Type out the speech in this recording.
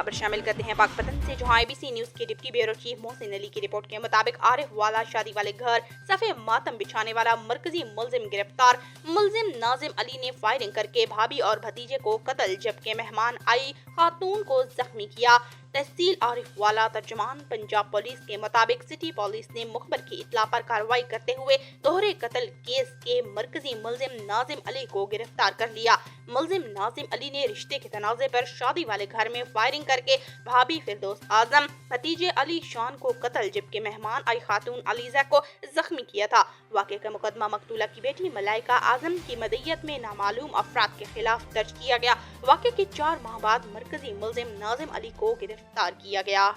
खबर शामिल करते हैं पाकपतन से, जहां एबीसी न्यूज के deputy bureau chief Mohsin Ali की रिपोर्ट के मुताबिक आरिफ वाला शादी वाले घर सफे मातम बिछाने वाला मरकजी मुलजिम गिरफ्तार। मुलजिम नाजिम अली ने फायरिंग करके भाभी और भतीजे को कत्ल जबकि मेहमान आई खातून को जख्मी किया। तहसील आरिफ वाला तर्जुमान पंजाब पुलिस के मुताबिक सिटी पुलिस ने मुखबर की इत्तला पर कार्रवाई करते हुए दोहरे कत्ल केस के मरकजी मुलजिम नाजिम अली को गिरफ्तार कर लिया। मुलजिम नाजिम अली ने रिश्ते के तनाज़े पर शादी वाले घर में फायरिंग करके भाभी फिरदौस आजम, भतीजे अली शान को कत्ल जबकि मेहमान आई खातून अलीजा को जख्मी किया था। वाक़े का मुकदमा मकतूला की बेटी मलाइका आजम की मदय्यत में नामालूम अफराद के खिलाफ दर्ज किया गया। वाक़े के 4 माह बाद मरकजी मुलजिम नाजिम अली को गिरफ्तार किया गया।